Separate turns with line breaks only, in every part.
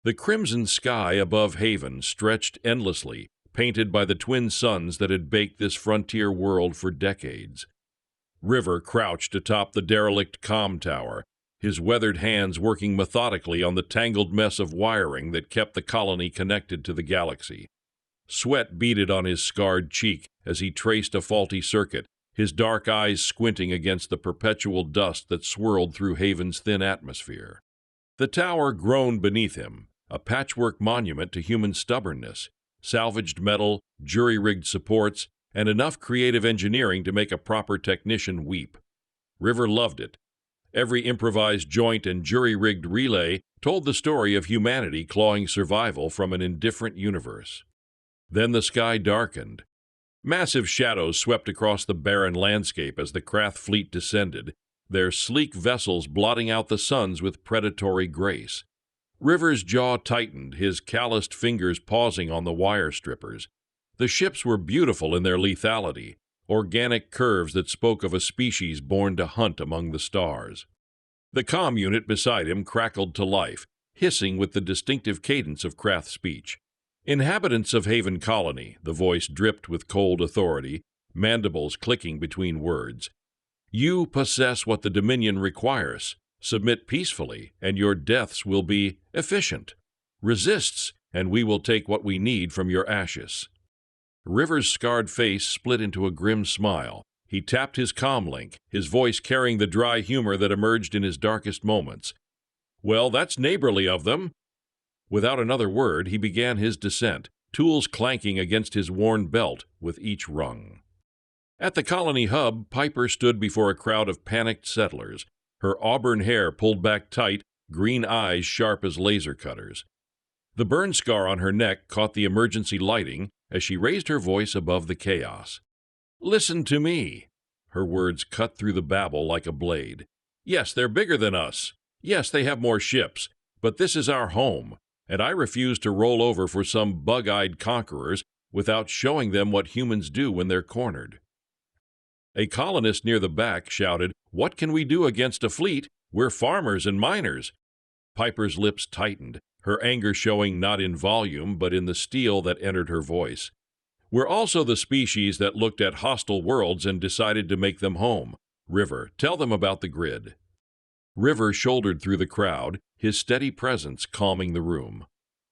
The crimson sky above Haven stretched endlessly, painted by the twin suns that had baked this frontier world for decades. River crouched atop the derelict comm tower, his weathered hands working methodically on the tangled mess of wiring that kept the colony connected to the galaxy. Sweat beaded on his scarred cheek as he traced a faulty circuit, his dark eyes squinting against the perpetual dust that swirled through Haven's thin atmosphere. The tower groaned beneath him, a patchwork monument to human stubbornness, salvaged metal, jury-rigged supports, and enough creative engineering to make a proper technician weep. River loved it. Every improvised joint and jury-rigged relay told the story of humanity clawing survival from an indifferent universe. Then the sky darkened. Massive shadows swept across the barren landscape as the Krath fleet descended, their sleek vessels blotting out the suns with predatory grace. River's jaw tightened, his calloused fingers pausing on the wire strippers. The ships were beautiful in their lethality, organic curves that spoke of a species born to hunt among the stars. The comm unit beside him crackled to life, hissing with the distinctive cadence of Krath speech. "Inhabitants of Haven Colony," the voice dripped with cold authority, mandibles clicking between words. "You possess what the Dominion requires. Submit peacefully, and your deaths will be efficient. Resists, and we will take what we need from your ashes." River's scarred face split into a grim smile. He tapped his comm link, his voice carrying the dry humor that emerged in his darkest moments. "Well, that's neighborly of them." Without another word, he began his descent, tools clanking against his worn belt with each rung. At the colony hub, Piper stood before a crowd of panicked settlers, her auburn hair pulled back tight, green eyes sharp as laser cutters. The burn scar on her neck caught the emergency lighting as she raised her voice above the chaos. "Listen to me." Her words cut through the babble like a blade. "Yes, they're bigger than us. Yes, they have more ships. But this is our home, and I refuse to roll over for some bug-eyed conquerors without showing them what humans do when they're cornered." A colonist near the back shouted, "What can we do against a fleet? We're farmers and miners." Piper's lips tightened, her anger showing not in volume but in the steel that entered her voice. "We're also the species that looked at hostile worlds and decided to make them home. River, tell them about the grid." River shouldered through the crowd, his steady presence calming the room.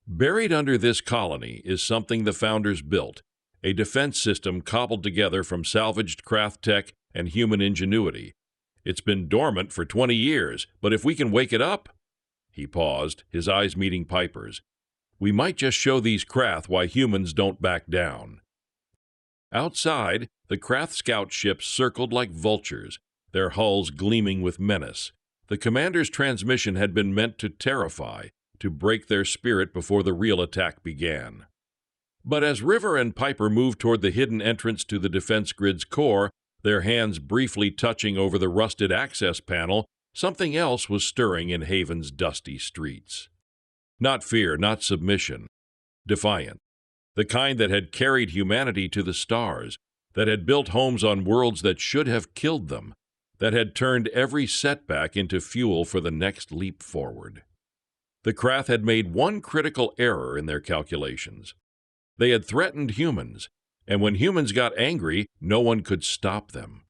"Buried under this colony is something the founders built, a defense system cobbled together from salvaged Krath tech and human ingenuity. It's been dormant for 20 years, but if we can wake it up—" He paused, his eyes meeting Piper's. "We might just show these Krath why humans don't back down." Outside, the Krath scout ships circled like vultures, their hulls gleaming with menace. The commander's transmission had been meant to terrify, to break their spirit before the real attack began. But as River and Piper moved toward the hidden entrance to the defense grid's core, their hands briefly touching over the rusted access panel, something else was stirring in Haven's dusty streets. Not fear, not submission. Defiant. The kind that had carried humanity to the stars, that had built homes on worlds that should have killed them, that had turned every setback into fuel for the next leap forward. The Krath had made one critical error in their calculations. They had threatened humans, and when humans got angry, no one could stop them.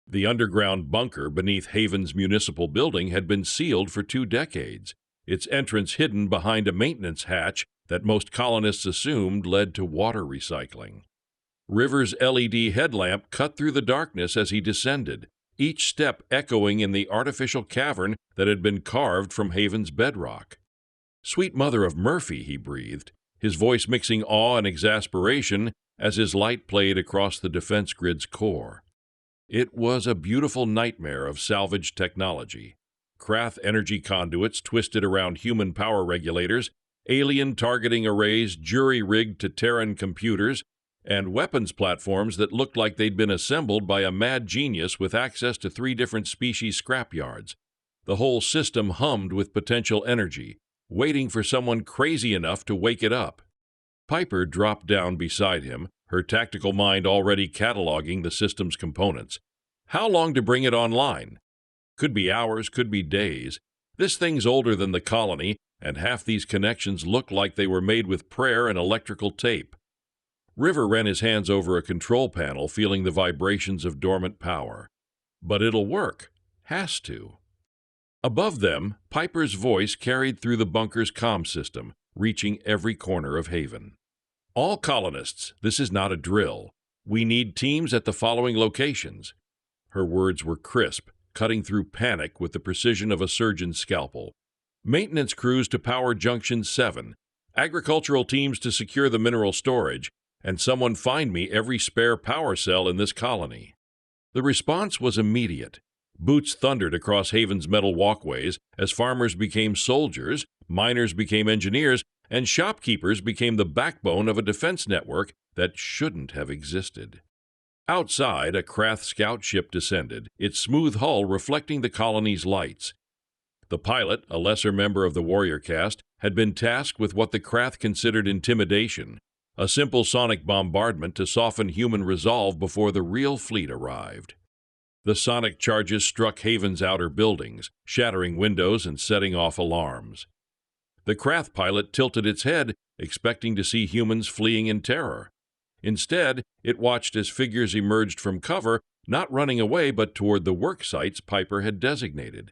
The underground bunker beneath Haven's municipal building had been sealed for 2 decades, its entrance hidden behind a maintenance hatch that most colonists assumed led to water recycling. River's LED headlamp cut through the darkness as he descended, each step echoing in the artificial cavern that had been carved from Haven's bedrock. "Sweet mother of Murphy," he breathed, his voice mixing awe and exasperation as his light played across the defense grid's core. It was a beautiful nightmare of salvaged technology. Krath energy conduits twisted around human power regulators, alien targeting arrays jury-rigged to Terran computers, and weapons platforms that looked like they'd been assembled by a mad genius with access to 3 different species scrapyards. The whole system hummed with potential energy, waiting for someone crazy enough to wake it up. Piper dropped down beside him, her tactical mind already cataloging the system's components. How long to bring it online? Could be hours, could be days. This thing's older than the colony, and half these connections looked like they were made with prayer and electrical tape. River ran his hands over a control panel, feeling the vibrations of dormant power. But it'll work. Has to. Above them, Piper's voice carried through the bunker's comm system, reaching every corner of Haven. All colonists, this is not a drill. We need teams at the following locations. Her words were crisp, cutting through panic with the precision of a surgeon's scalpel. Maintenance crews to power Junction 7, agricultural teams to secure the mineral storage, and someone find me every spare power cell in this colony. The response was immediate. Boots thundered across Haven's metal walkways as farmers became soldiers, miners became engineers, and shopkeepers became the backbone of a defense network that shouldn't have existed. Outside, a Krath scout ship descended, its smooth hull reflecting the colony's lights. The pilot, a lesser member of the warrior caste, had been tasked with what the Krath considered intimidation, a simple sonic bombardment to soften human resolve before the real fleet arrived. The sonic charges struck Haven's outer buildings, shattering windows and setting off alarms. The Krath pilot tilted its head, expecting to see humans fleeing in terror. Instead, it watched as figures emerged from cover, not running away but toward the work sites Piper had designated.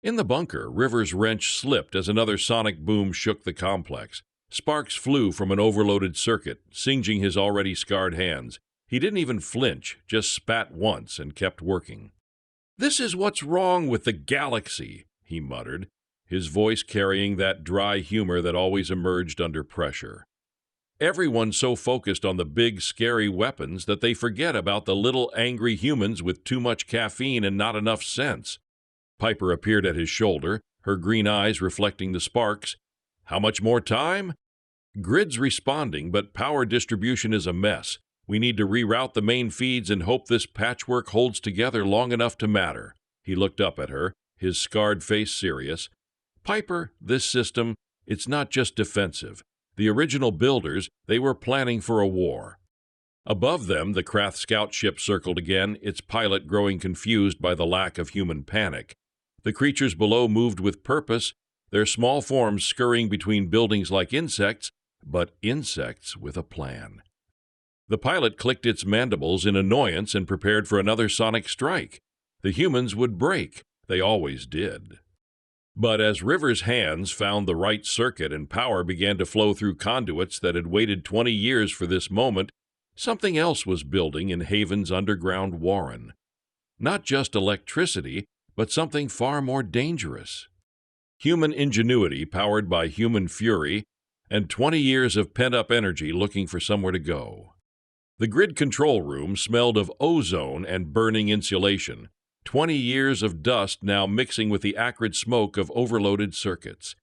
In the bunker, River's wrench slipped as another sonic boom shook the complex. Sparks flew from an overloaded circuit, singeing his already scarred hands. He didn't even flinch, just spat once and kept working. "This is what's wrong with the galaxy," he muttered, his voice carrying that dry humor that always emerged under pressure. Everyone's so focused on the big, scary weapons that they forget about the little angry humans with too much caffeine and not enough sense. Piper appeared at his shoulder, her green eyes reflecting the sparks. "How much more time?" "Grid's responding, but power distribution is a mess. We need to reroute the main feeds and hope this patchwork holds together long enough to matter." He looked up at her, his scarred face serious. "Piper, this system, it's not just defensive. The original builders, they were planning for a war." Above them, the Krath scout ship circled again, its pilot growing confused by the lack of human panic. The creatures below moved with purpose, their small forms scurrying between buildings like insects, but insects with a plan. The pilot clicked its mandibles in annoyance and prepared for another sonic strike. The humans would break. They always did. But as River's hands found the right circuit and power began to flow through conduits that had waited 20 years for this moment, something else was building in Haven's underground warren. Not just electricity, but something far more dangerous. Human ingenuity powered by human fury, and 20 years of pent-up energy looking for somewhere to go. The grid control room smelled of ozone and burning insulation, 20 years of dust now mixing with the acrid smoke of overloaded circuits.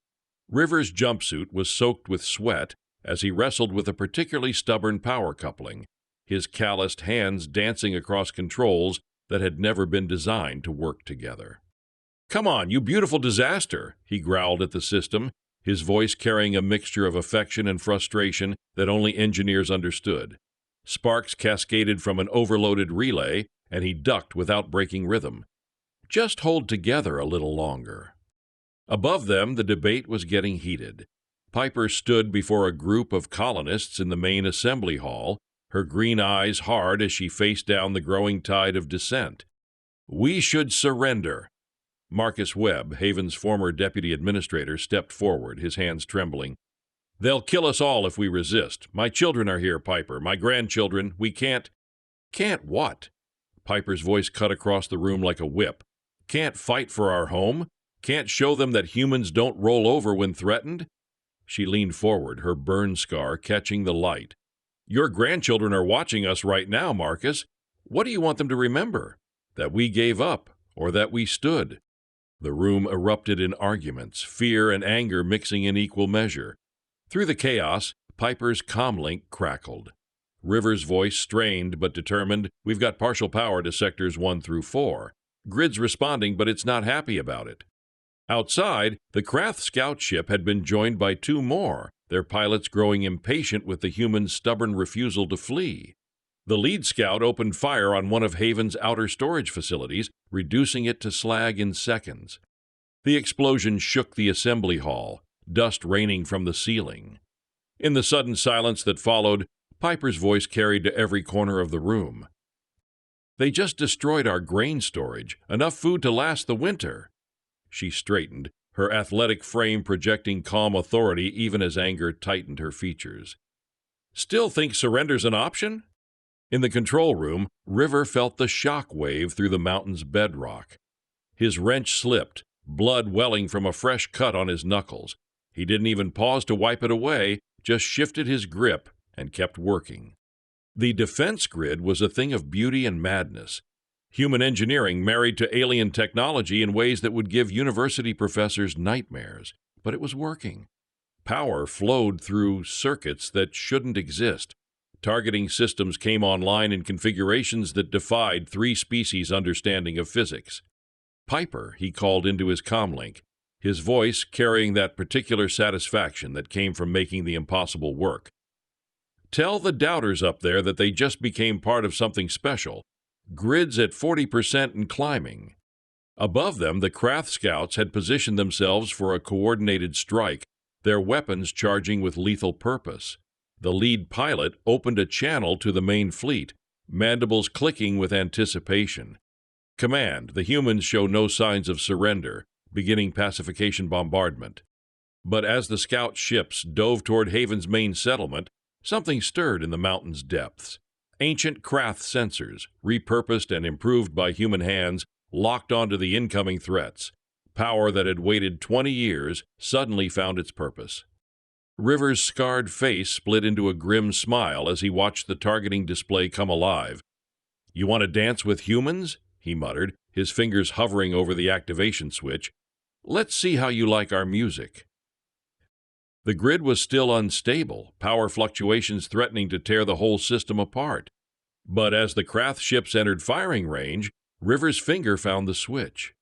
River's jumpsuit was soaked with sweat as he wrestled with a particularly stubborn power coupling, his calloused hands dancing across controls that had never been designed to work together. "Come on, you beautiful disaster," he growled at the system, his voice carrying a mixture of affection and frustration that only engineers understood. Sparks cascaded from an overloaded relay, and he ducked without breaking rhythm. Just hold together a little longer. Above them, the debate was getting heated. Piper stood before a group of colonists in the main assembly hall, her green eyes hard as she faced down the growing tide of dissent. "We should surrender." Marcus Webb, Haven's former deputy administrator, stepped forward, his hands trembling. "They'll kill us all if we resist. My children are here, Piper, my grandchildren. We can't—" "Can't what?" Piper's voice cut across the room like a whip. "Can't fight for our home? Can't show them that humans don't roll over when threatened?" She leaned forward, her burn scar catching the light. "Your grandchildren are watching us right now, Marcus. What do you want them to remember? That we gave up, or that we stood?" The room erupted in arguments, fear and anger mixing in equal measure. Through the chaos, Piper's comlink crackled. River's voice strained but determined. "We've got partial power to sectors 1 through 4. Grid's responding, but it's not happy about it." Outside, the Krath scout ship had been joined by 2 more, their pilots growing impatient with the humans' stubborn refusal to flee. The lead scout opened fire on one of Haven's outer storage facilities, reducing it to slag in seconds. The explosion shook the assembly hall. dust raining from the ceiling. In the sudden silence that followed, Piper's voice carried to every corner of the room. "They just destroyed our grain storage, enough food to last the winter." She straightened, her athletic frame projecting calm authority even as anger tightened her features. "Still think surrender's an option?" In the control room, River felt the shock wave through the mountain's bedrock. His wrench slipped, blood welling from a fresh cut on his knuckles. He didn't even pause to wipe it away, just shifted his grip and kept working. The defense grid was a thing of beauty and madness. Human engineering married to alien technology in ways that would give university professors nightmares. But it was working. Power flowed through circuits that shouldn't exist. Targeting systems came online in configurations that defied three species' understanding of physics. "Piper," he called into his comlink, his voice carrying that particular satisfaction that came from making the impossible work. "Tell the doubters up there that they just became part of something special. Grids at 40% and climbing." Above them, the Krath scouts had positioned themselves for a coordinated strike, their weapons charging with lethal purpose. The lead pilot opened a channel to the main fleet, mandibles clicking with anticipation. "Command, the humans show no signs of surrender, beginning pacification bombardment." But as the scout ships dove toward Haven's main settlement, something stirred in the mountain's depths. Ancient Krath sensors, repurposed and improved by human hands, locked onto the incoming threats. Power that had waited 20 years suddenly found its purpose. River's scarred face split into a grim smile as he watched the targeting display come alive. "You want to dance with humans?" he muttered, his fingers hovering over the activation switch. "Let's see how you like our music." The grid was still unstable, power fluctuations threatening to tear the whole system apart. But as the Krath ships entered firing range, River's finger found the switch.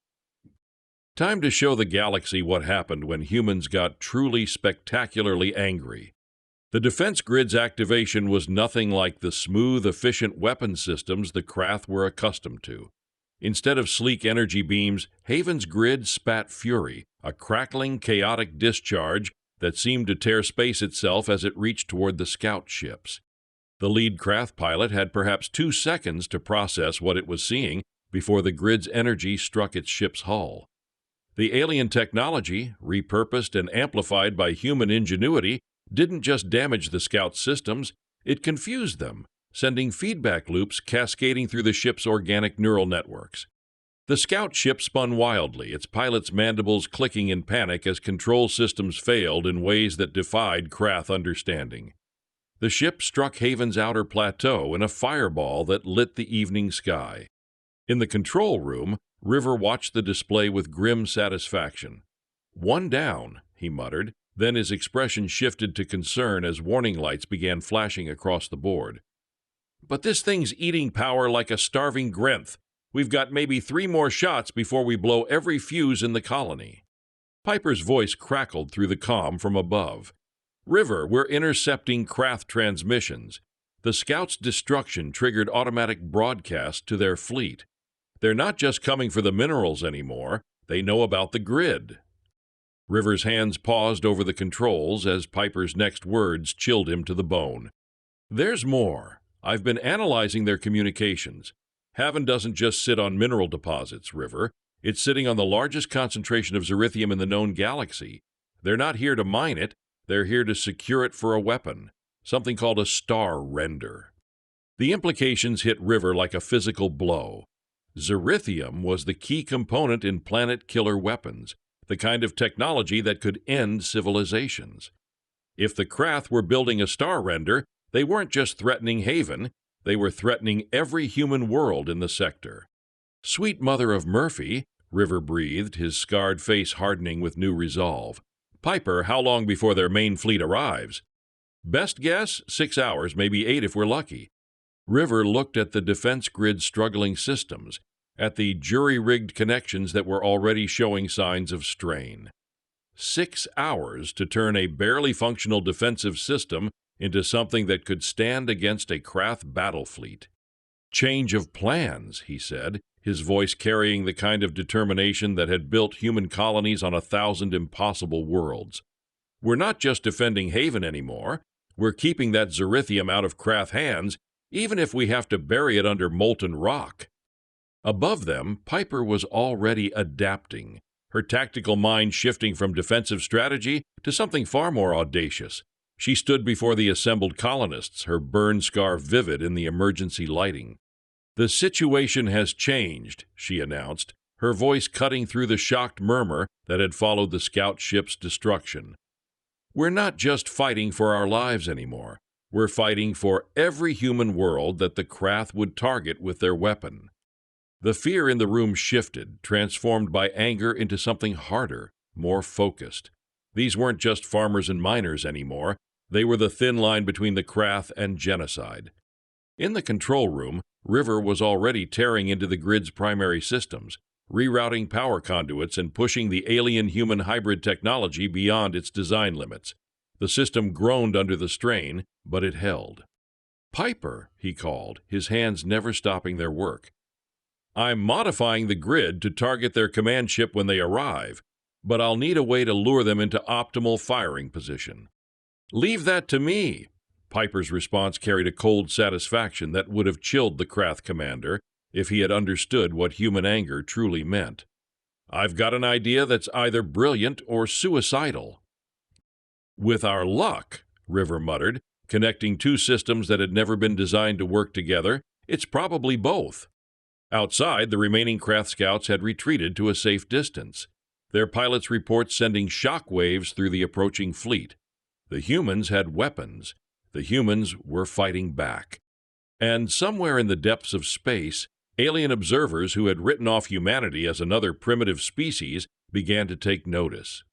Time to show the galaxy what happened when humans got truly spectacularly angry. The defense grid's activation was nothing like the smooth, efficient weapon systems the Krath were accustomed to. Instead of sleek energy beams, Haven's grid spat fury, a crackling, chaotic discharge that seemed to tear space itself as it reached toward the scout ships. The lead Krath pilot had perhaps 2 seconds to process what it was seeing before the grid's energy struck its ship's hull. The alien technology, repurposed and amplified by human ingenuity, didn't just damage the scout systems, it confused them, sending feedback loops cascading through the ship's organic neural networks. The scout ship spun wildly, its pilot's mandibles clicking in panic as control systems failed in ways that defied Krath understanding. The ship struck Haven's outer plateau in a fireball that lit the evening sky. In the control room, River watched the display with grim satisfaction. "One down," he muttered, then his expression shifted to concern as warning lights began flashing across the board. "But this thing's eating power like a starving Grenth. We've got maybe 3 more shots before we blow every fuse in the colony." Piper's voice crackled through the comm from above. "River, we're intercepting Krath transmissions. The scouts' destruction triggered automatic broadcast to their fleet. They're not just coming for the minerals anymore, they know about the grid." River's hands paused over the controls as Piper's next words chilled him to the bone. "There's more. I've been analyzing their communications. Haven doesn't just sit on mineral deposits, River. It's sitting on the largest concentration of xerithium in the known galaxy. They're not here to mine it, they're here to secure it for a weapon, something called a star render." The implications hit River like a physical blow. Xerithium was the key component in planet-killer weapons, the kind of technology that could end civilizations. If the Krath were building a star render, they weren't just threatening Haven, they were threatening every human world in the sector. "Sweet mother of Murphy," River breathed, his scarred face hardening with new resolve. "Piper, how long before their main fleet arrives?" "Best guess, 6 hours, maybe 8 if we're lucky." River looked at the defense grid's struggling systems, at the jury-rigged connections that were already showing signs of strain. 6 hours to turn a barely functional defensive system into something that could stand against a Krath battle fleet. "Change of plans," he said, his voice carrying the kind of determination that had built human colonies on 1,000 impossible worlds. We're not just defending Haven anymore. We're keeping that xerithium out of Krath hands, even if we have to bury it under molten rock." Above them, Piper was already adapting, her tactical mind shifting from defensive strategy to something far more audacious. She stood before the assembled colonists, her burn scar vivid in the emergency lighting. "The situation has changed," she announced, her voice cutting through the shocked murmur that had followed the scout ship's destruction. "We're not just fighting for our lives anymore. We're fighting for every human world that the Krath would target with their weapon." The fear in the room shifted, transformed by anger into something harder, more focused. These weren't just farmers and miners anymore. They were the thin line between the Krath and genocide. In the control room, River was already tearing into the grid's primary systems, rerouting power conduits and pushing the alien-human hybrid technology beyond its design limits. The system groaned under the strain, but it held. "Piper," he called, his hands never stopping their work. "I'm modifying the grid to target their command ship when they arrive, but I'll need a way to lure them into optimal firing position." "Leave that to me." Piper's response carried a cold satisfaction that would have chilled the Krath commander if he had understood what human anger truly meant. "I've got an idea that's either brilliant or suicidal." "With our luck," River muttered, connecting two systems that had never been designed to work together, "it's probably both." Outside, the remaining Krath scouts had retreated to a safe distance, their pilots' reports sending shock waves through the approaching fleet. The humans had weapons. The humans were fighting back. And somewhere in the depths of space, alien observers who had written off humanity as another primitive species began to take notice.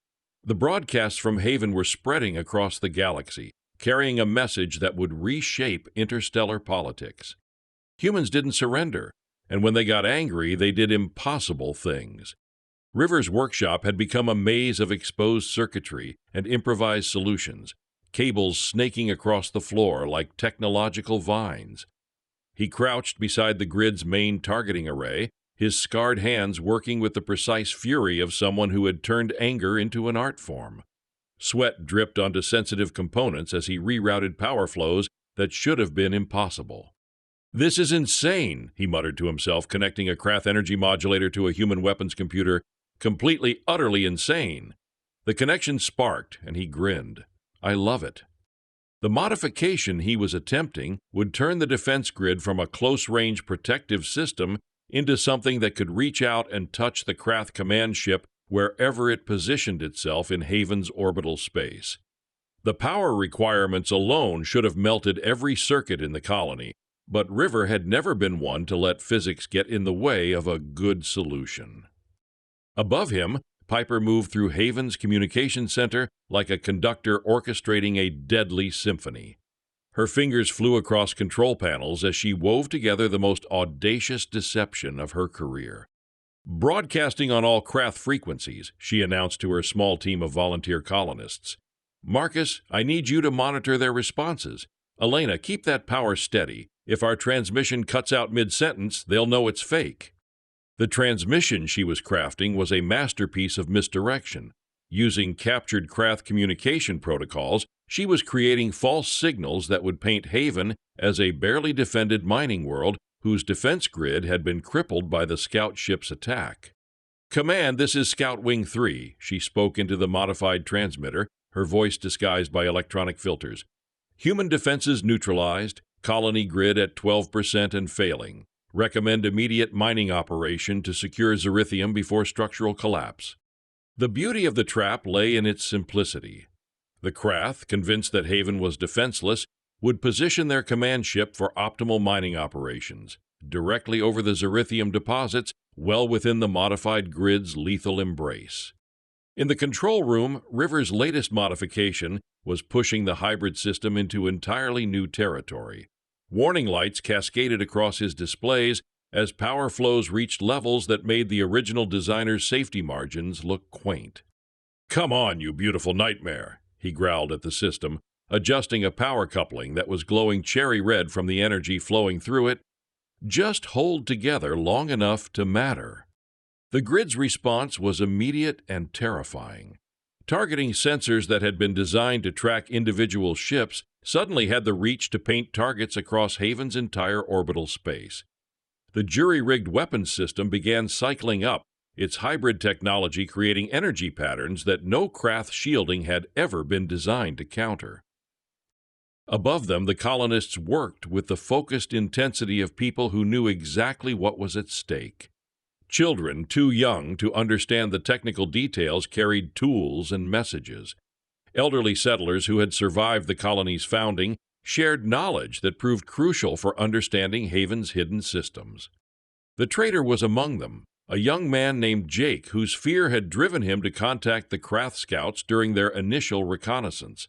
The broadcasts from Haven were spreading across the galaxy, carrying a message that would reshape interstellar politics. Humans didn't surrender, and when they got angry, they did impossible things. River's workshop had become a maze of exposed circuitry and improvised solutions, cables snaking across the floor like technological vines. He crouched beside the grid's main targeting array, his scarred hands working with the precise fury of someone who had turned anger into an art form. Sweat dripped onto sensitive components as he rerouted power flows that should have been impossible. "This is insane," he muttered to himself, connecting a Krath energy modulator to a human weapons computer. "Completely, utterly insane." The connection sparked, and he grinned. "I love it." The modification he was attempting would turn the defense grid from a close-range protective system into something that could reach out and touch the Krath command ship wherever it positioned itself in Haven's orbital space. The power requirements alone should have melted every circuit in the colony, but River had never been one to let physics get in the way of a good solution. Above him, Piper moved through Haven's communication center like a conductor orchestrating a deadly symphony. Her fingers flew across control panels as she wove together the most audacious deception of her career. "Broadcasting on all Krath frequencies," she announced to her small team of volunteer colonists. "Marcus, I need you to monitor their responses. Elena, keep that power steady. If our transmission cuts out mid-sentence, they'll know it's fake." The transmission she was crafting was a masterpiece of misdirection. Using captured Krath communication protocols, she was creating false signals that would paint Haven as a barely defended mining world whose defense grid had been crippled by the scout ship's attack. "Command, this is Scout Wing 3, she spoke into the modified transmitter, her voice disguised by electronic filters. "Human defenses neutralized, colony grid at 12% and failing. Recommend immediate mining operation to secure xerithium before structural collapse." The beauty of the trap lay in its simplicity. The Krath, convinced that Haven was defenseless, would position their command ship for optimal mining operations, directly over the xerithium deposits, well within the modified grid's lethal embrace. In the control room, River's latest modification was pushing the hybrid system into entirely new territory. Warning lights cascaded across his displays as power flows reached levels that made the original designer's safety margins look quaint. "Come on, you beautiful nightmare," he growled at the system, adjusting a power coupling that was glowing cherry red from the energy flowing through it. "Just hold together long enough to matter." The grid's response was immediate and terrifying. Targeting sensors that had been designed to track individual ships suddenly had the reach to paint targets across Haven's entire orbital space. The jury-rigged weapons system began cycling up, its hybrid technology creating energy patterns that no Krath shielding had ever been designed to counter. Above them, the colonists worked with the focused intensity of people who knew exactly what was at stake. Children too young to understand the technical details carried tools and messages. Elderly settlers who had survived the colony's founding shared knowledge that proved crucial for understanding Haven's hidden systems. The traitor was among them, a young man named Jake whose fear had driven him to contact the Krath scouts during their initial reconnaissance.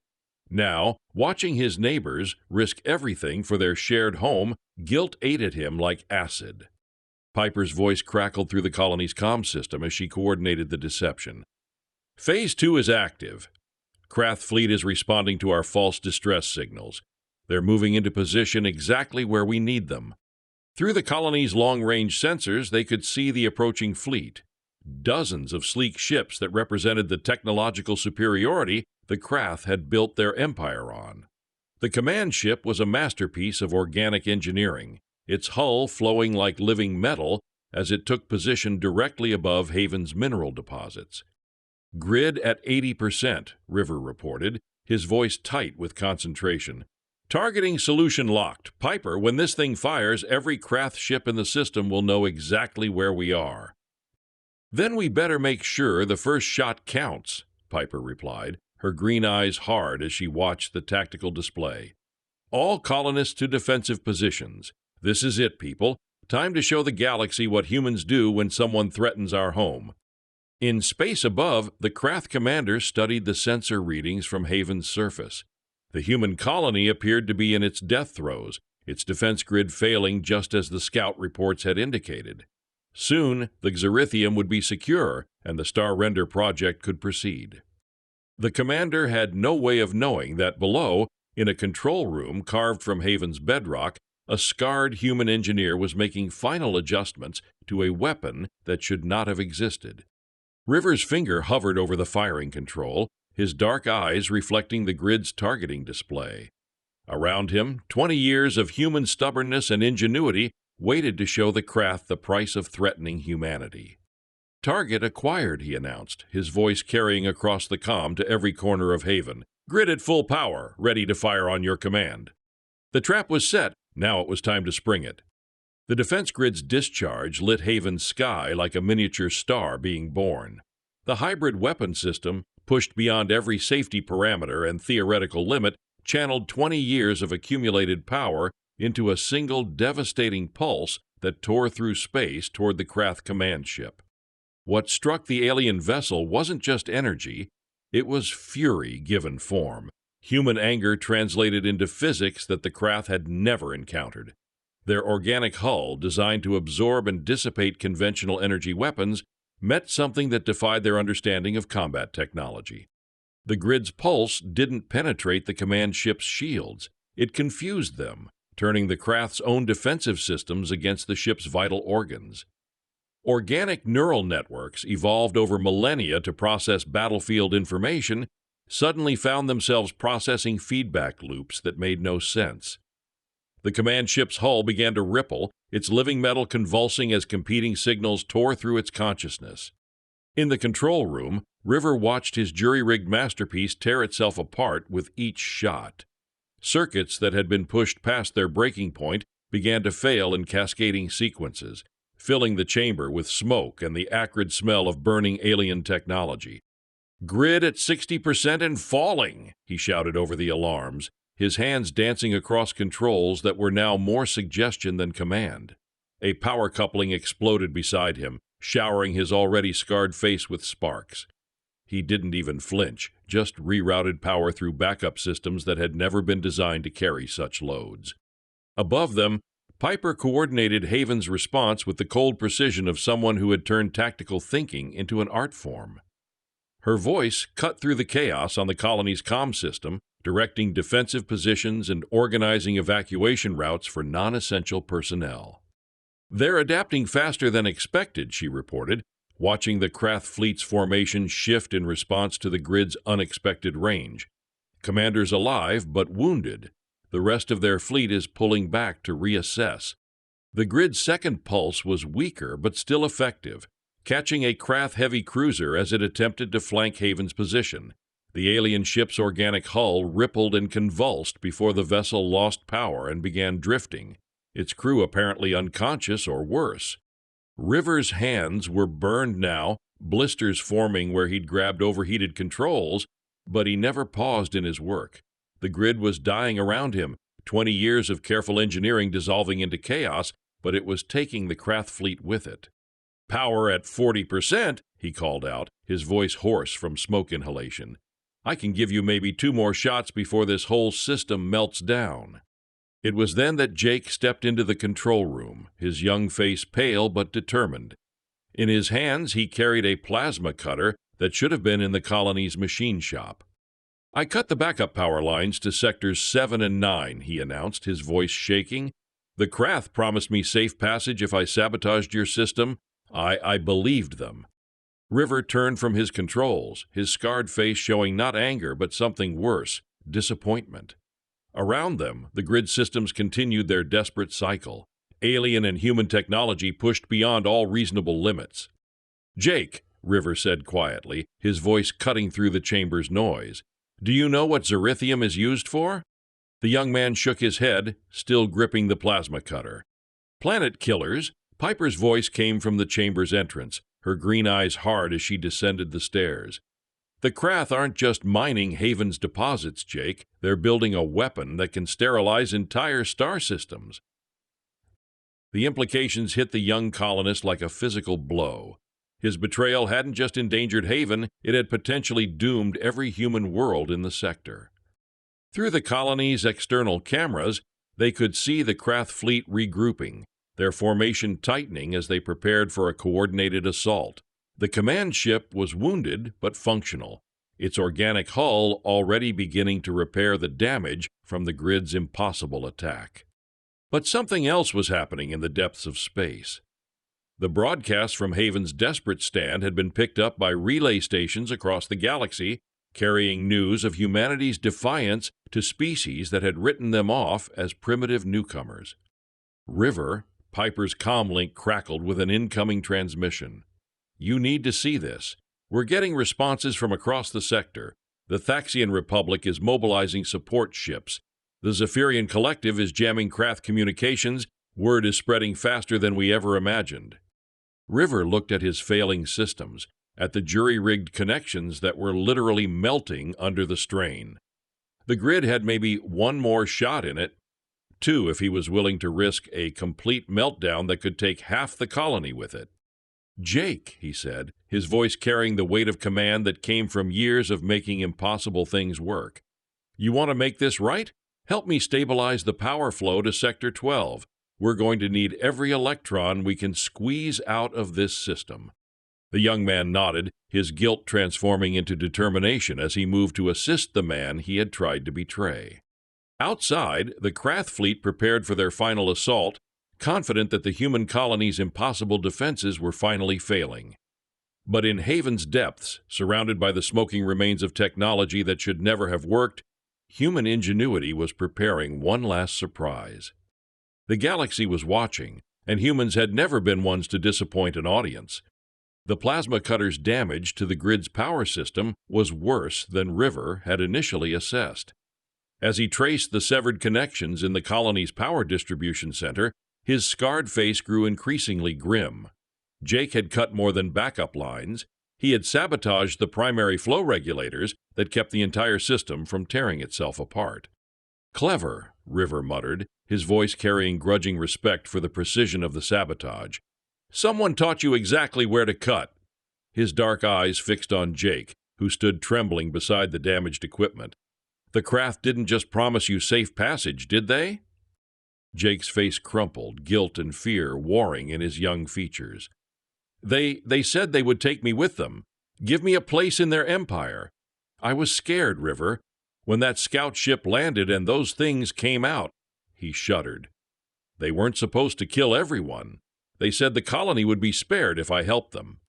Now, watching his neighbors risk everything for their shared home, guilt ate at him like acid. Piper's voice crackled through the colony's comm system as she coordinated the deception. Phase 2 is active. Krath fleet is responding to our false distress signals. They're moving into position exactly where we need them. Through the colony's long-range sensors, they could see the approaching fleet. Dozens of sleek ships that represented the technological superiority the Krath had built their empire on. The command ship was a masterpiece of organic engineering, its hull flowing like living metal as it took position directly above Haven's mineral deposits. Grid at 80%, River reported, his voice tight with concentration. Targeting solution locked. Piper, when this thing fires, every Krath ship in the system will know exactly where we are. Then we better make sure the first shot counts, Piper replied, her green eyes hard as she watched the tactical display. All colonists to defensive positions. This is it, people. Time to show the galaxy what humans do when someone threatens our home. In space above, the Krath commander studied the sensor readings from Haven's surface. The human colony appeared to be in its death throes, its defense grid failing just as the scout reports had indicated. Soon, the xerithium would be secure, and the Star Render project could proceed. The commander had no way of knowing that below, in a control room carved from Haven's bedrock, a scarred human engineer was making final adjustments to a weapon that should not have existed. River's finger hovered over the firing control, his dark eyes reflecting the grid's targeting display. Around him, 20 years of human stubbornness and ingenuity waited to show the Krath the price of threatening humanity. Target acquired, he announced, his voice carrying across the comm to every corner of Haven. Grid at full power, ready to fire on your command. The trap was set, now it was time to spring it. The defense grid's discharge lit Haven's sky like a miniature star being born. The hybrid weapon system, pushed beyond every safety parameter and theoretical limit, channeled 20 years of accumulated power into a single devastating pulse that tore through space toward the Krath command ship. What struck the alien vessel wasn't just energy, it was fury given form, human anger translated into physics that the Krath had never encountered. Their organic hull, designed to absorb and dissipate conventional energy weapons, met something that defied their understanding of combat technology. The grid's pulse didn't penetrate the command ship's shields. It confused them, turning the Krath's own defensive systems against the ship's vital organs. Organic neural networks, evolved over millennia to process battlefield information, suddenly found themselves processing feedback loops that made no sense. The command ship's hull began to ripple, its living metal convulsing as competing signals tore through its consciousness. In the control room, River watched his jury-rigged masterpiece tear itself apart with each shot. Circuits that had been pushed past their breaking point began to fail in cascading sequences, filling the chamber with smoke and the acrid smell of burning alien technology. "Grid at 60% and falling," he shouted over the alarms, his hands dancing across controls that were now more suggestion than command. A power coupling exploded beside him, showering his already scarred face with sparks. He didn't even flinch, just rerouted power through backup systems that had never been designed to carry such loads. Above them, Piper coordinated Haven's response with the cold precision of someone who had turned tactical thinking into an art form. Her voice cut through the chaos on the colony's comm system, directing defensive positions and organizing evacuation routes for non-essential personnel. "They're adapting faster than expected," she reported. watching the Krath fleet's formation shift in response to the grid's unexpected range. Commanders alive, but wounded. The rest of their fleet is pulling back to reassess. The grid's second pulse was weaker, but still effective, catching a Krath heavy cruiser as it attempted to flank Haven's position. The alien ship's organic hull rippled and convulsed before the vessel lost power and began drifting, its crew apparently unconscious or worse. River's hands were burned now, blisters forming where he'd grabbed overheated controls, but he never paused in his work. The grid was dying around him, 20 years of careful engineering dissolving into chaos, but it was taking the Krath fleet with it. "Power at 40%, he called out, his voice hoarse from smoke inhalation. "I can give you maybe 2 more shots before this whole system melts down." It was then that Jake stepped into the control room, his young face pale but determined. In his hands he carried a plasma cutter that should have been in the colony's machine shop. "I cut the backup power lines to sectors 7 and 9, he announced, his voice shaking. "The Krath promised me safe passage if I sabotaged your system. I believed them." River turned from his controls, his scarred face showing not anger but something worse, disappointment. Around them, the grid systems continued their desperate cycle. Alien and human technology pushed beyond all reasonable limits. "Jake," River said quietly, his voice cutting through the chamber's noise, "do you know what xerithium is used for?" The young man shook his head, still gripping the plasma cutter. "Planet killers." Piper's voice came from the chamber's entrance, her green eyes hard as she descended the stairs. "The Krath aren't just mining Haven's deposits, Jake. They're building a weapon that can sterilize entire star systems." The implications hit the young colonist like a physical blow. His betrayal hadn't just endangered Haven, it had potentially doomed every human world in the sector. Through the colony's external cameras, they could see the Krath fleet regrouping, their formation tightening as they prepared for a coordinated assault. The command ship was wounded but functional, its organic hull already beginning to repair the damage from the grid's impossible attack. But something else was happening in the depths of space. The broadcast from Haven's desperate stand had been picked up by relay stations across the galaxy, carrying news of humanity's defiance to species that had written them off as primitive newcomers. River, Piper's comlink crackled with an incoming transmission. "You need to see this. We're getting responses from across the sector. The Thaxian Republic is mobilizing support ships. The Zephyrian Collective is jamming Krath communications. Word is spreading faster than we ever imagined." River looked at his failing systems, at the jury-rigged connections that were literally melting under the strain. The grid had maybe 1 more shot in it, 2 if he was willing to risk a complete meltdown that could take half the colony with it. "Jake," he said, his voice carrying the weight of command that came from years of making impossible things work. "You want to make this right? Help me stabilize the power flow to Sector 12. We're going to need every electron we can squeeze out of this system." The young man nodded, his guilt transforming into determination as he moved to assist the man he had tried to betray. Outside, the Krath fleet prepared for their final assault, confident that the human colony's impossible defenses were finally failing. But in Haven's depths, surrounded by the smoking remains of technology that should never have worked, human ingenuity was preparing one last surprise. The galaxy was watching, and humans had never been ones to disappoint an audience. The plasma cutter's damage to the grid's power system was worse than River had initially assessed. As he traced the severed connections in the colony's power distribution center, his scarred face grew increasingly grim. Jake had cut more than backup lines. He had sabotaged the primary flow regulators that kept the entire system from tearing itself apart. "Clever," River muttered, his voice carrying grudging respect for the precision of the sabotage. "Someone taught you exactly where to cut." His dark eyes fixed on Jake, who stood trembling beside the damaged equipment. "The Krath didn't just promise you safe passage, did they?" Jake's face crumpled, guilt and fear warring in his young features. They said they would take me with them, give me a place in their empire. I was scared, River. When that scout ship landed and those things came out," he shuddered. "They weren't supposed to kill everyone. They said the colony would be spared if I helped them."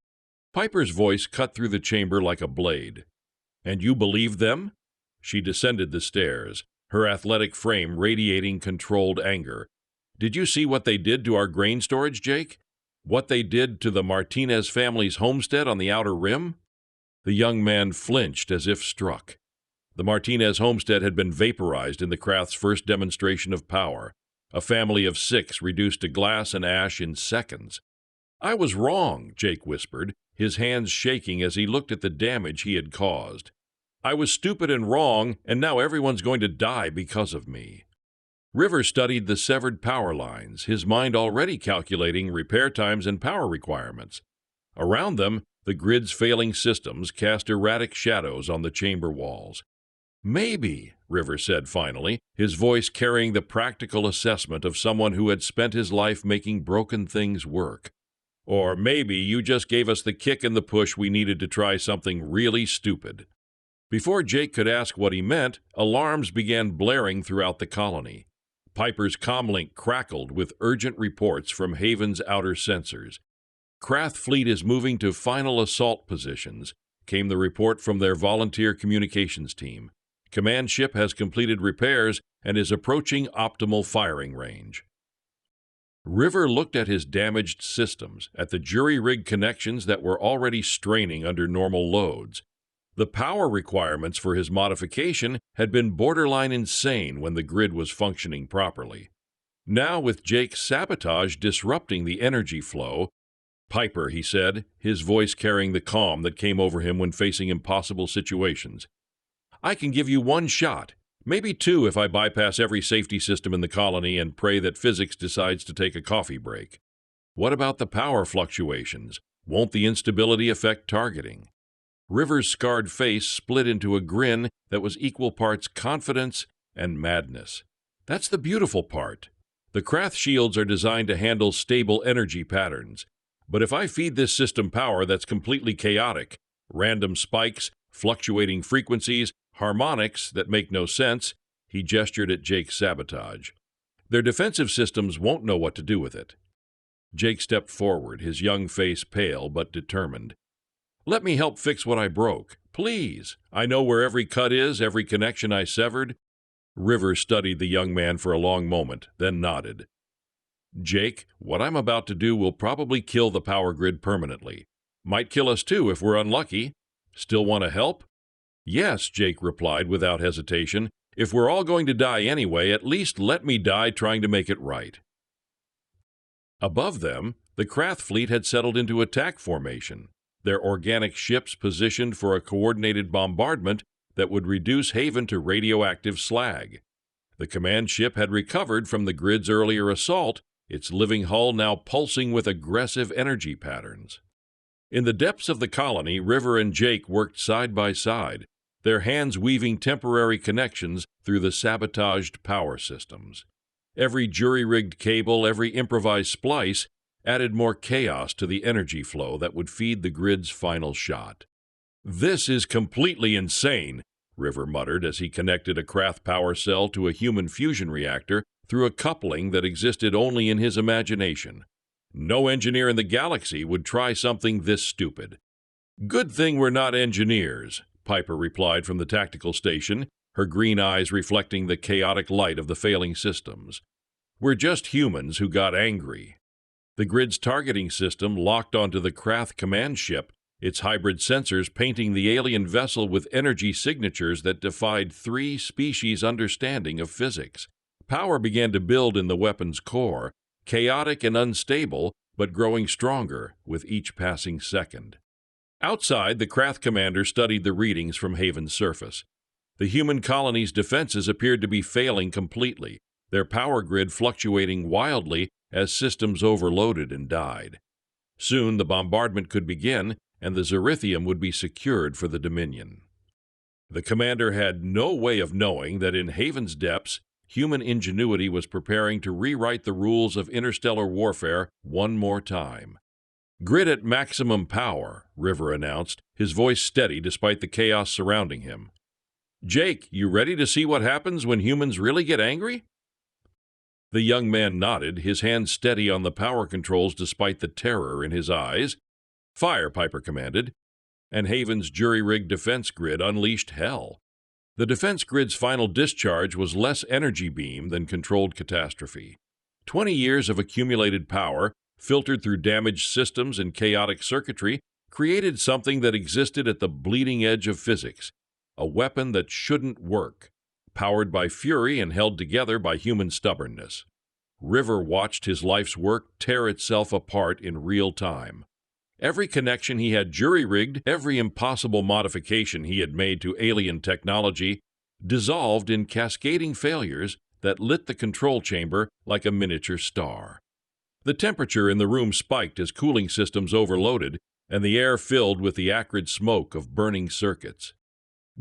Piper's voice cut through the chamber like a blade. "And you believe them?" She descended the stairs, her athletic frame radiating controlled anger. "Did you see what they did to our grain storage, Jake? What they did to the Martinez family's homestead on the Outer Rim?" The young man flinched as if struck. The Martinez homestead had been vaporized in the Krath's first demonstration of power, a family of 6 reduced to glass and ash in seconds. "I was wrong," Jake whispered, his hands shaking as he looked at the damage he had caused. "I was stupid and wrong, and now everyone's going to die because of me." River studied the severed power lines, his mind already calculating repair times and power requirements. Around them, the grid's failing systems cast erratic shadows on the chamber walls. "Maybe," River said finally, his voice carrying the practical assessment of someone who had spent his life making broken things work. "Or maybe you just gave us the kick and the push we needed to try something really stupid." Before Jake could ask what he meant, alarms began blaring throughout the colony. Piper's comlink crackled with urgent reports from Haven's outer sensors. "Krath fleet is moving to final assault positions," came the report from their volunteer communications team. "Command ship has completed repairs and is approaching optimal firing range." River looked at his damaged systems, at the jury-rig connections that were already straining under normal loads. The power requirements for his modification had been borderline insane when the grid was functioning properly. Now, with Jake's sabotage disrupting the energy flow, "Piper," he said, his voice carrying the calm that came over him when facing impossible situations, "I can give you 1 shot, maybe 2 if I bypass every safety system in the colony and pray that physics decides to take a coffee break. What about the power fluctuations? Won't the instability affect targeting?" River's scarred face split into a grin that was equal parts confidence and madness. "That's the beautiful part. The Krath shields are designed to handle stable energy patterns. But if I feed this system power that's completely chaotic, random spikes, fluctuating frequencies, harmonics that make no sense," he gestured at Jake's sabotage, "their defensive systems won't know what to do with it." Jake stepped forward, his young face pale but determined. "Let me help fix what I broke. Please. I know where every cut is, every connection I severed." River studied the young man for a long moment, then nodded. "Jake, what I'm about to do will probably kill the power grid permanently. Might kill us too if we're unlucky. Still want to help?" "Yes," Jake replied without hesitation. "If we're all going to die anyway, at least let me die trying to make it right." Above them, the Krath fleet had settled into attack formation, their organic ships positioned for a coordinated bombardment that would reduce Haven to radioactive slag. The command ship had recovered from the grid's earlier assault, its living hull now pulsing with aggressive energy patterns. In the depths of the colony, River and Jake worked side by side, their hands weaving temporary connections through the sabotaged power systems. Every jury-rigged cable, every improvised splice added more chaos to the energy flow that would feed the grid's final shot. "This is completely insane," River muttered as he connected a Krath power cell to a human fusion reactor through a coupling that existed only in his imagination. "No engineer in the galaxy would try something this stupid." "Good thing we're not engineers," Piper replied from the tactical station, her green eyes reflecting the chaotic light of the failing systems. "We're just humans who got angry." The grid's targeting system locked onto the Krath command ship, its hybrid sensors painting the alien vessel with energy signatures that defied 3 species' understanding of physics. Power began to build in the weapon's core, chaotic and unstable, but growing stronger with each passing second. Outside, the Krath commander studied the readings from Haven's surface. The human colony's defenses appeared to be failing completely, their power grid fluctuating wildly as systems overloaded and died. Soon the bombardment could begin, and the xerithium would be secured for the Dominion. The commander had no way of knowing that in Haven's depths, human ingenuity was preparing to rewrite the rules of interstellar warfare one more time. "Grid at maximum power," River announced, his voice steady despite the chaos surrounding him. "Jake, you ready to see what happens when humans really get angry?" The young man nodded, his hand steady on the power controls despite the terror in his eyes. "Fire," Piper commanded, and Haven's jury-rigged defense grid unleashed hell. The defense grid's final discharge was less energy beam than controlled catastrophe. 20 years of accumulated power, filtered through damaged systems and chaotic circuitry, created something that existed at the bleeding edge of physics, a weapon that shouldn't work, powered by fury and held together by human stubbornness. River watched his life's work tear itself apart in real time. Every connection he had jury-rigged, every impossible modification he had made to alien technology, dissolved in cascading failures that lit the control chamber like a miniature star. The temperature in the room spiked as cooling systems overloaded, and the air filled with the acrid smoke of burning circuits.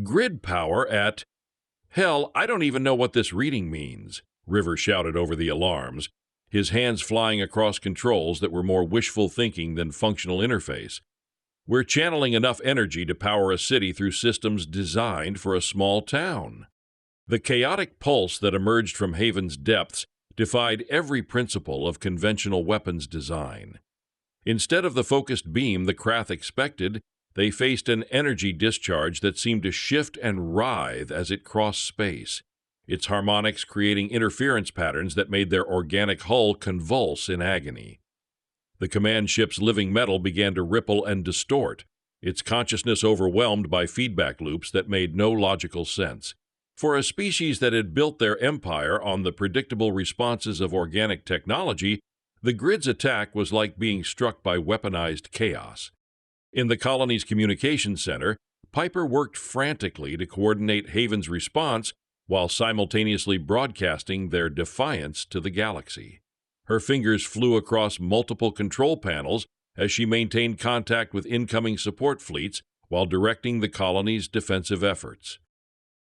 Grid power at— "Hell, I don't even know what this reading means," River shouted over the alarms, his hands flying across controls that were more wishful thinking than functional interface. "We're channeling enough energy to power a city through systems designed for a small town." The chaotic pulse that emerged from Haven's depths defied every principle of conventional weapons design. Instead of the focused beam the Krath expected, they faced an energy discharge that seemed to shift and writhe as it crossed space, its harmonics creating interference patterns that made their organic hull convulse in agony. The command ship's living metal began to ripple and distort, its consciousness overwhelmed by feedback loops that made no logical sense. For a species that had built their empire on the predictable responses of organic technology, the grid's attack was like being struck by weaponized chaos. In the colony's communications center, Piper worked frantically to coordinate Haven's response while simultaneously broadcasting their defiance to the galaxy. Her fingers flew across multiple control panels as she maintained contact with incoming support fleets while directing the colony's defensive efforts.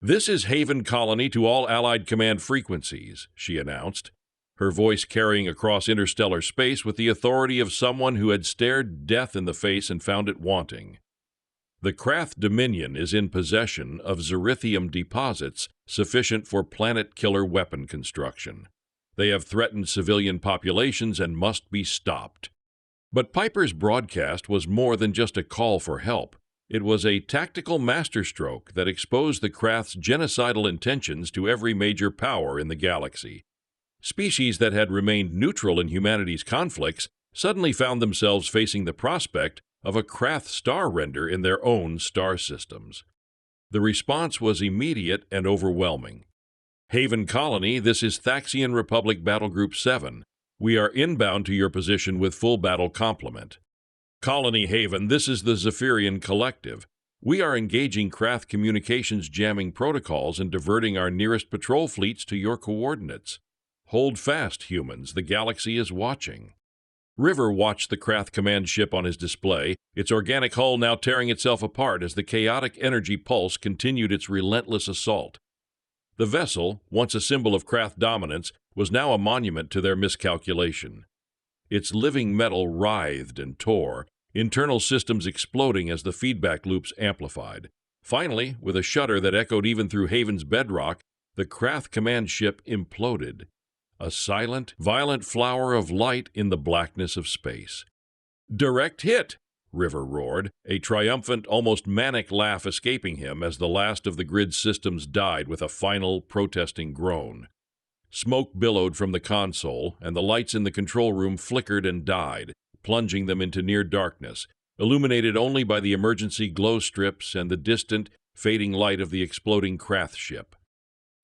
"This is Haven Colony to all Allied command frequencies," she announced, her voice carrying across interstellar space with the authority of someone who had stared death in the face and found it wanting. "The Krath Dominion is in possession of xerithium deposits sufficient for planet-killer weapon construction. They have threatened civilian populations and must be stopped." But Piper's broadcast was more than just a call for help. It was a tactical masterstroke that exposed the Krath's genocidal intentions to every major power in the galaxy. Species that had remained neutral in humanity's conflicts suddenly found themselves facing the prospect of a Krath star render in their own star systems. The response was immediate and overwhelming. "Haven Colony, this is Thaxian Republic Battle Group 7. We are inbound to your position with full battle complement. Colony Haven, this is the Zephyrian Collective. We are engaging Krath communications jamming protocols and diverting our nearest patrol fleets to your coordinates. Hold fast, humans, the galaxy is watching." River watched the Krath command ship on his display, its organic hull now tearing itself apart as the chaotic energy pulse continued its relentless assault. The vessel, once a symbol of Krath dominance, was now a monument to their miscalculation. Its living metal writhed and tore, internal systems exploding as the feedback loops amplified. Finally, with a shudder that echoed even through Haven's bedrock, the Krath command ship imploded. A silent, violent flower of light in the blackness of space. "Direct hit!" River roared, a triumphant, almost manic laugh escaping him as the last of the grid systems died with a final, protesting groan. Smoke billowed from the console, and the lights in the control room flickered and died, plunging them into near darkness, illuminated only by the emergency glow strips and the distant, fading light of the exploding Krath ship.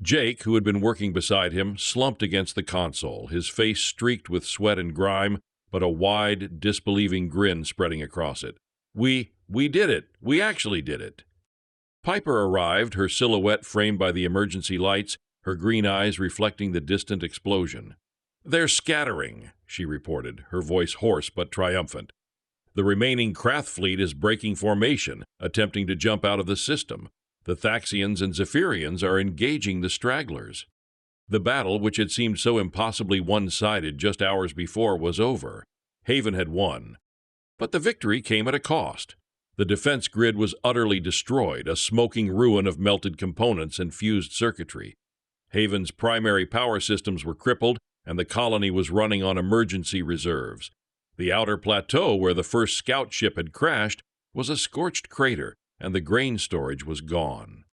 Jake, who had been working beside him, slumped against the console, his face streaked with sweat and grime, but a wide, disbelieving grin spreading across it. We did it! We actually did it!" Piper arrived, her silhouette framed by the emergency lights, her green eyes reflecting the distant explosion. "They're scattering," she reported, her voice hoarse but triumphant. "The remaining Krath fleet is breaking formation, attempting to jump out of the system. The Thaxians and Zephyrians are engaging the stragglers." The battle, which had seemed so impossibly one-sided just hours before, was over. Haven had won. But the victory came at a cost. The defense grid was utterly destroyed, a smoking ruin of melted components and fused circuitry. Haven's primary power systems were crippled, and the colony was running on emergency reserves. The outer plateau where the first scout ship had crashed was a scorched crater, and the grain storage was gone.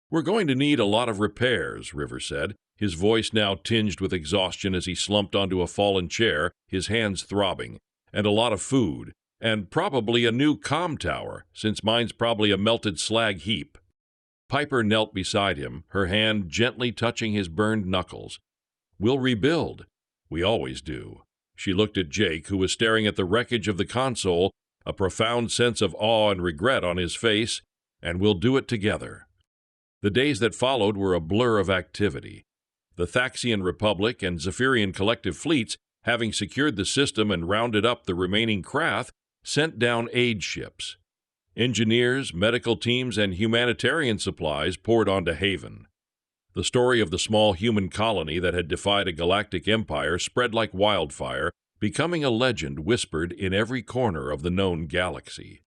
"We're going to need a lot of repairs," River said, his voice now tinged with exhaustion as he slumped onto a fallen chair, his hands throbbing, "and a lot of food, and probably a new comm tower, since mine's probably a melted slag heap." Piper knelt beside him, her hand gently touching his burned knuckles. "We'll rebuild. We always do." She looked at Jake, who was staring at the wreckage of the console, a profound sense of awe and regret on his face, "and we'll do it together." The days that followed were a blur of activity. The Thaxian Republic and Zephyrian collective fleets, having secured the system and rounded up the remaining Krath, sent down aid ships. Engineers, medical teams, and humanitarian supplies poured onto Haven. The story of the small human colony that had defied a galactic empire spread like wildfire, becoming a legend whispered in every corner of the known galaxy.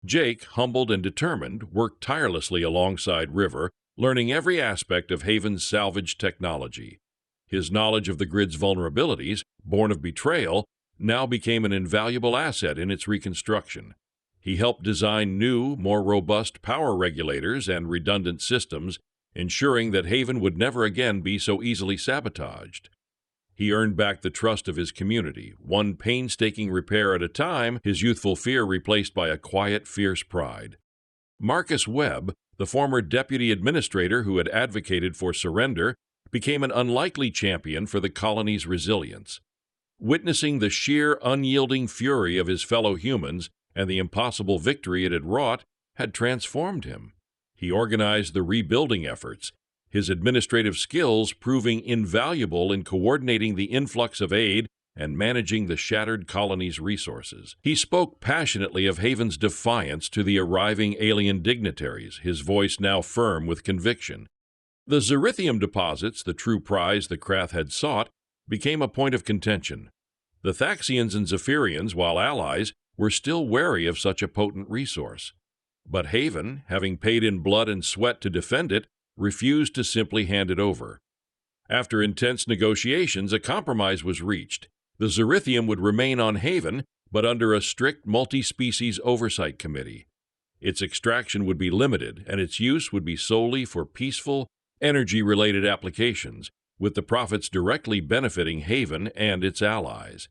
Jake, humbled and determined, worked tirelessly alongside River, learning every aspect of Haven's salvage technology. His knowledge of the grid's vulnerabilities, born of betrayal, now became an invaluable asset in its reconstruction. He helped design new, more robust power regulators and redundant systems, ensuring that Haven would never again be so easily sabotaged. He earned back the trust of his community, one painstaking repair at a time, his youthful fear replaced by a quiet, fierce pride. Marcus Webb, the former deputy administrator who had advocated for surrender, became an unlikely champion for the colony's resilience. Witnessing the sheer, unyielding fury of his fellow humans and the impossible victory it had wrought had transformed him. He organized the rebuilding efforts, his administrative skills proving invaluable in coordinating the influx of aid and managing the shattered colony's resources. He spoke passionately of Haven's defiance to the arriving alien dignitaries, his voice now firm with conviction. The xerithium deposits, the true prize the Krath had sought, became a point of contention. The Thaxians and Zephyrians, while allies, were still wary of such a potent resource. But Haven, having paid in blood and sweat to defend it, refused to simply hand it over. After intense negotiations, a compromise was reached. The xerithium would remain on Haven, but under a strict multi-species oversight committee. Its extraction would be limited, and its use would be solely for peaceful, energy-related applications, with the profits directly benefiting Haven and its allies.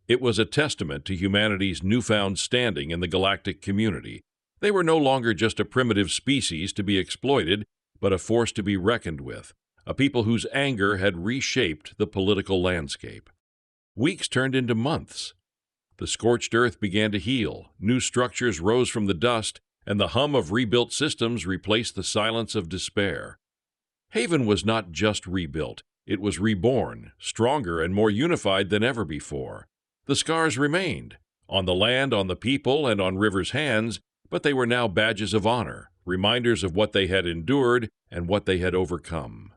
It was a testament to humanity's newfound standing in the galactic community. They were no longer just a primitive species to be exploited, but a force to be reckoned with, a people whose anger had reshaped the political landscape. Weeks turned into months. The scorched earth began to heal, new structures rose from the dust, and the hum of rebuilt systems replaced the silence of despair. Haven was not just rebuilt, it was reborn, stronger and more unified than ever before. The scars remained, on the land, on the people, and on River's hands, but they were now badges of honor, reminders of what they had endured and what they had overcome.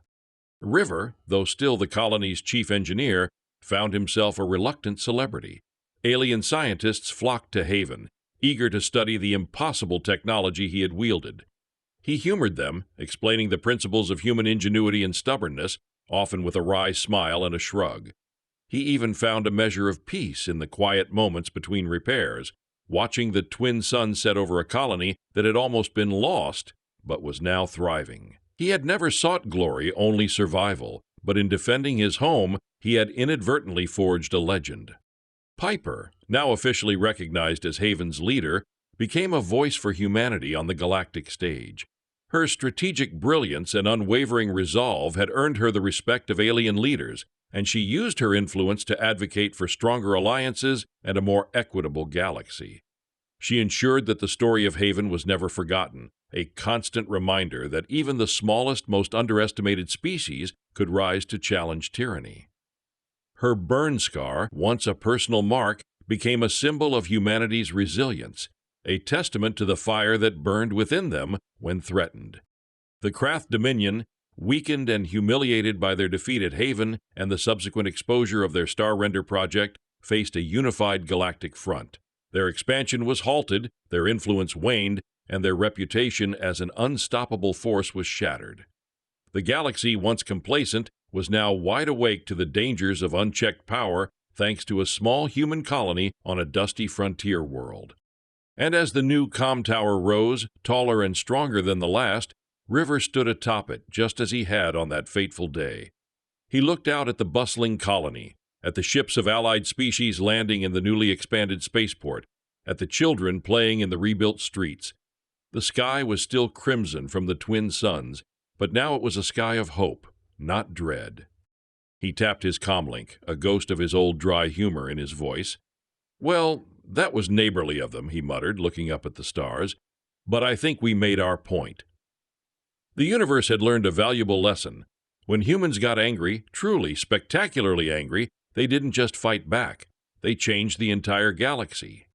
River, though still the colony's chief engineer, found himself a reluctant celebrity. Alien scientists flocked to Haven, eager to study the impossible technology he had wielded. He humored them, explaining the principles of human ingenuity and stubbornness, often with a wry smile and a shrug. He even found a measure of peace in the quiet moments between repairs, watching the twin suns set over a colony that had almost been lost, but was now thriving. He had never sought glory, only survival, but in defending his home, he had inadvertently forged a legend. Piper, now officially recognized as Haven's leader, became a voice for humanity on the galactic stage. Her strategic brilliance and unwavering resolve had earned her the respect of alien leaders, and she used her influence to advocate for stronger alliances and a more equitable galaxy. She ensured that the story of Haven was never forgotten, a constant reminder that even the smallest, most underestimated species could rise to challenge tyranny. Her burn scar, once a personal mark, became a symbol of humanity's resilience, a testament to the fire that burned within them when threatened. The Krath Dominion, weakened and humiliated by their defeat at Haven and the subsequent exposure of their Star Render project, faced a unified galactic front. Their expansion was halted, their influence waned, and their reputation as an unstoppable force was shattered. The galaxy, once complacent, was now wide awake to the dangers of unchecked power thanks to a small human colony on a dusty frontier world. And as the new comm tower rose, taller and stronger than the last, River stood atop it, just as he had on that fateful day. He looked out at the bustling colony, at the ships of allied species landing in the newly expanded spaceport, at the children playing in the rebuilt streets. The sky was still crimson from the twin suns, but now it was a sky of hope, not dread. He tapped his comlink, a ghost of his old dry humor in his voice. "Well, that was neighborly of them," he muttered, looking up at the stars. "But I think we made our point." The universe had learned a valuable lesson. When humans got angry, truly, spectacularly angry, they didn't just fight back. They changed the entire galaxy.